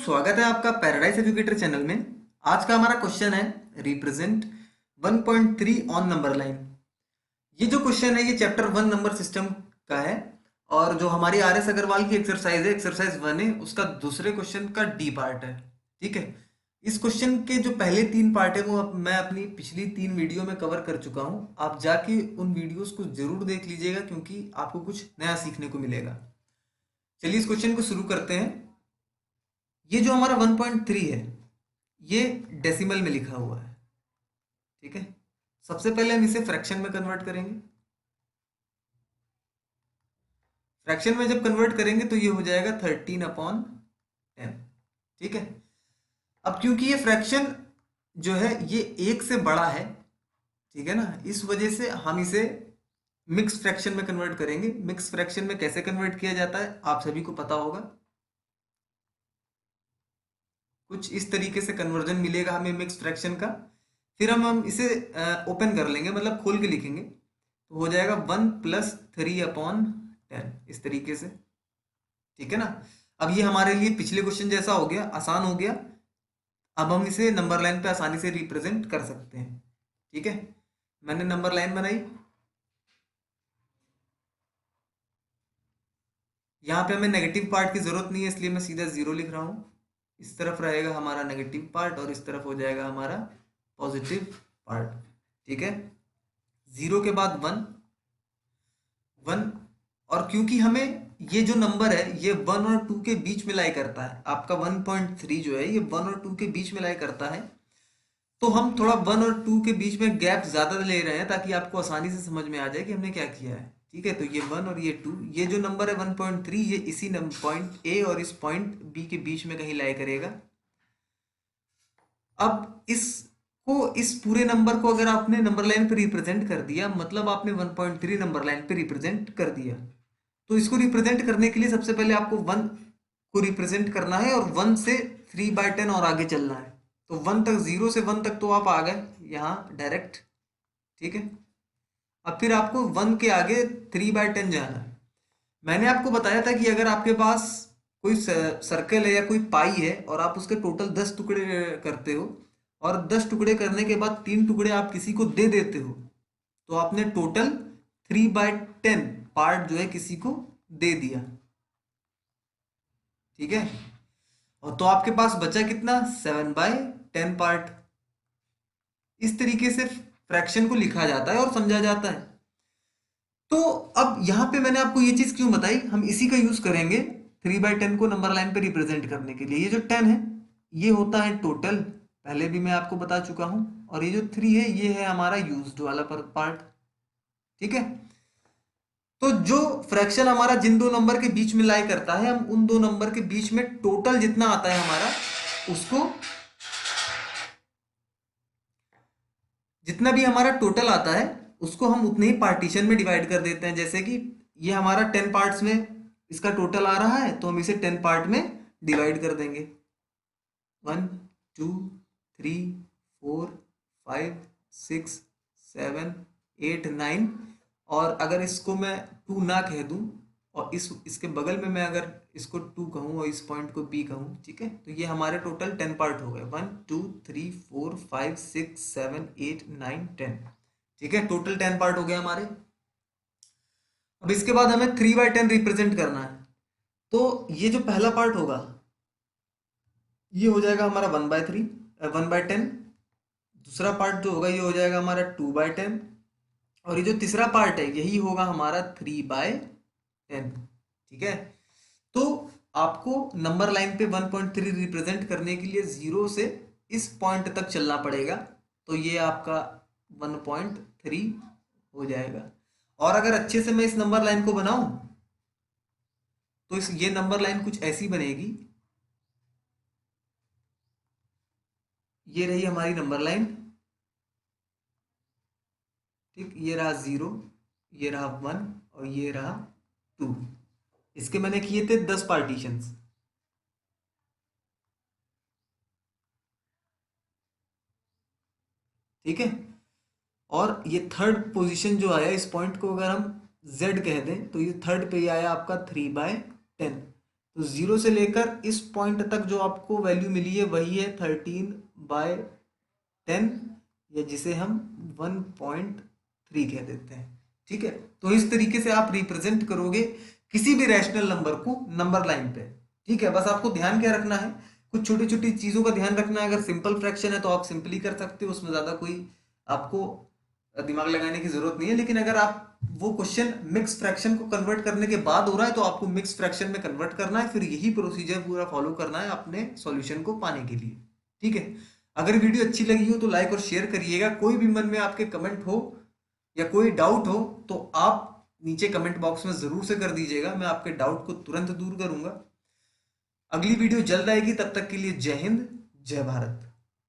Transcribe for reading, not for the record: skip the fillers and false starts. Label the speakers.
Speaker 1: स्वागत है आपका पैराडाइज एजुकेटर चैनल में। आज का हमारा क्वेश्चन है रिप्रेजेंट 1.3 ऑन नंबर लाइन। ये जो क्वेश्चन है ये चैप्टर 1 नंबर सिस्टम का है और जो हमारी आर एस अग्रवाल की एक्सरसाइज है एक्सरसाइज 1 है उसका दूसरे क्वेश्चन का डी पार्ट है। ठीक है, इस क्वेश्चन के जो पहले 3 पार्ट है वो मैं अपनी पिछली 3 वीडियो में कवर कर चुका हूँ। आप जाके उन वीडियोस को जरूर देख लीजिएगा क्योंकि आपको कुछ नया सीखने को मिलेगा। चलिए इस क्वेश्चन को शुरू करते हैं। ये जो हमारा 1.3 है ये डेसिमल में लिखा हुआ है। ठीक है, सबसे पहले हम इसे फ्रैक्शन में कन्वर्ट करेंगे। फ्रैक्शन में जब कन्वर्ट करेंगे तो ये हो जाएगा 13/10। ठीक है, अब क्योंकि ये फ्रैक्शन जो है ये एक से बड़ा है, ठीक है ना, इस वजह से हम इसे मिक्स फ्रैक्शन में कन्वर्ट करेंगे। मिक्स फ्रैक्शन में कैसे कन्वर्ट किया जाता है आप सभी को पता होगा। कुछ इस तरीके से कन्वर्जन मिलेगा हमें मिक्स फ्रैक्शन का। फिर हम इसे ओपन कर लेंगे, मतलब खोल के लिखेंगे, तो हो जाएगा 1+3/10 इस तरीके से। ठीक है ना, अब ये हमारे लिए पिछले क्वेश्चन जैसा हो गया, आसान हो गया। अब हम इसे नंबर लाइन पे आसानी से रिप्रेजेंट कर सकते हैं। ठीक है, मैंने नंबर लाइन बनाई। यहाँ पे हमें नेगेटिव पार्ट की जरूरत नहीं है इसलिए मैं सीधा 0 लिख रहा हूँ। इस तरफ रहेगा हमारा नेगेटिव पार्ट और इस तरफ हो जाएगा हमारा पॉजिटिव पार्ट। ठीक है, 0 के बाद 1 1। और क्योंकि हमें ये जो नंबर है ये 1 और 2 के बीच में लाई करता है, आपका 1.3 जो है ये 1 और 2 के बीच में लाई करता है, तो हम थोड़ा 1 और 2 के बीच में गैप ज्यादा ले रहे हैं ताकि आपको आसानी से समझ में आ जाए कि हमने क्या किया है। ठीक है, तो ये 1 और ये 2, ये जो नंबर है 1.3 ये इसी पॉइंट ए और इस पॉइंट बी के बीच में कहीं लाई करेगा। अब इस पूरे नंबर को अगर आपने नंबर लाइन पे रिप्रेजेंट कर दिया, मतलब आपने 1.3 नंबर लाइन पे रिप्रेजेंट कर दिया, तो इसको रिप्रेजेंट करने के लिए सबसे पहले आपको 1 को रिप्रेजेंट करना है और 1 से 3/10 और आगे चलना है। तो 1 तक, 0 से 1 तक तो आप आ गए यहाँ डायरेक्ट। ठीक है, अब फिर आपको 1 के आगे 3/10 जाना है। मैंने आपको बताया था कि अगर आपके पास कोई सर्कल है या कोई पाई है और आप उसके टोटल 10 टुकड़े करते हो और 10 टुकड़े करने के बाद 3 टुकड़े आप किसी को दे देते हो, तो आपने टोटल 3/10 पार्ट जो है किसी को दे दिया। ठीक है, और तो आपके पास बचा कितना, 7/10 पार्ट। इस तरीके से फ्रैक्शन को लिखा जाता है और समझा जाता है। तो अब यहाँ पे मैंने आपको ये चीज क्यों बताई, हम इसी का यूज करेंगे 3/10 को नंबर लाइन पे रिप्रेजेंट करने के लिए। ये जो 10 है ये होता है टोटल, पहले भी मैं आपको बता चुका हूं, और ये जो 3 है ये है हमारा यूज्ड वाला पार्ट। ठीक है, तो जो फ्रैक्शन हमारा जिन दो नंबर के बीच में लाई करता है, हम उन दो नंबर के बीच में टोटल जितना आता है हमारा, उसको, जितना भी हमारा टोटल आता है उसको हम उतने ही पार्टीशन में डिवाइड कर देते हैं। जैसे कि ये हमारा 10 पार्ट्स में इसका टोटल आ रहा है तो हम इसे 10 पार्ट में डिवाइड कर देंगे। 1 2 3 4 5 6 7 8 9। और अगर इसको मैं 2 ना कह दूं और इसके बगल में मैं अगर इसको 2 कहूं और इस पॉइंट को B कहूं, ठीक है, तो ये हमारे टोटल 10 पार्ट हो गए। 1 2 3 4 5 6 7 8 9 10। ठीक है, टोटल 10 पार्ट हो गए हमारे। अब इसके बाद हमें 3/10 रिप्रेजेंट करना है, तो ये जो पहला पार्ट होगा ये हो जाएगा हमारा 1/10। दूसरा पार्ट जो होगा ये हो जाएगा हमारा 2/10 और ये जो तीसरा पार्ट है यही होगा हमारा 3/10। ठीक है, तो आपको नंबर लाइन पे 1.3 रिप्रेजेंट करने के लिए 0 से इस पॉइंट तक चलना पड़ेगा, तो ये आपका 1.3 हो जाएगा। और अगर अच्छे से मैं इस नंबर लाइन को बनाऊं तो ये नंबर लाइन कुछ ऐसी बनेगी। ये रही हमारी नंबर लाइन। ठीक, ये रहा 0, ये रहा 1 और ये रहा 2। इसके मैंने किए थे 10 पार्टीशंस। ठीक है, और ये थर्ड पोजीशन जो आया, इस पॉइंट को अगर हम Z कह दें तो ये थर्ड पे ही आया आपका 3/10। तो 0 से लेकर इस पॉइंट तक जो आपको वैल्यू मिली है वही है 13/10, या जिसे हम 1.3 कह देते हैं। ठीक है, तो इस तरीके से आप रिप्रेजेंट करोगे किसी भी रैशनल नंबर को नंबर लाइन पे। ठीक है, बस आपको ध्यान क्या रखना है, कुछ छोटी छोटी चीजों का ध्यान रखना है। अगर सिंपल फ्रैक्शन है तो आप सिंपली कर सकते हो, उसमें ज्यादा कोई आपको दिमाग लगाने की जरूरत नहीं है। लेकिन अगर आप वो क्वेश्चन मिक्स फ्रैक्शन को कन्वर्ट करने के बाद हो रहा है तो आपको मिक्स फ्रैक्शन में कन्वर्ट करना है, फिर यही प्रोसीजर पूरा फॉलो करना है अपने सॉल्यूशन को पाने के लिए। ठीक है, अगर वीडियो अच्छी लगी हो तो लाइक और शेयर करिएगा। कोई भी मन में आपके कमेंट हो या कोई डाउट हो तो आप नीचे कमेंट बॉक्स में जरूर से कर दीजिएगा, मैं आपके डाउट को तुरंत दूर करूंगा। अगली वीडियो जल्द आएगी, तब तक के लिए जय हिंद, जय भारत।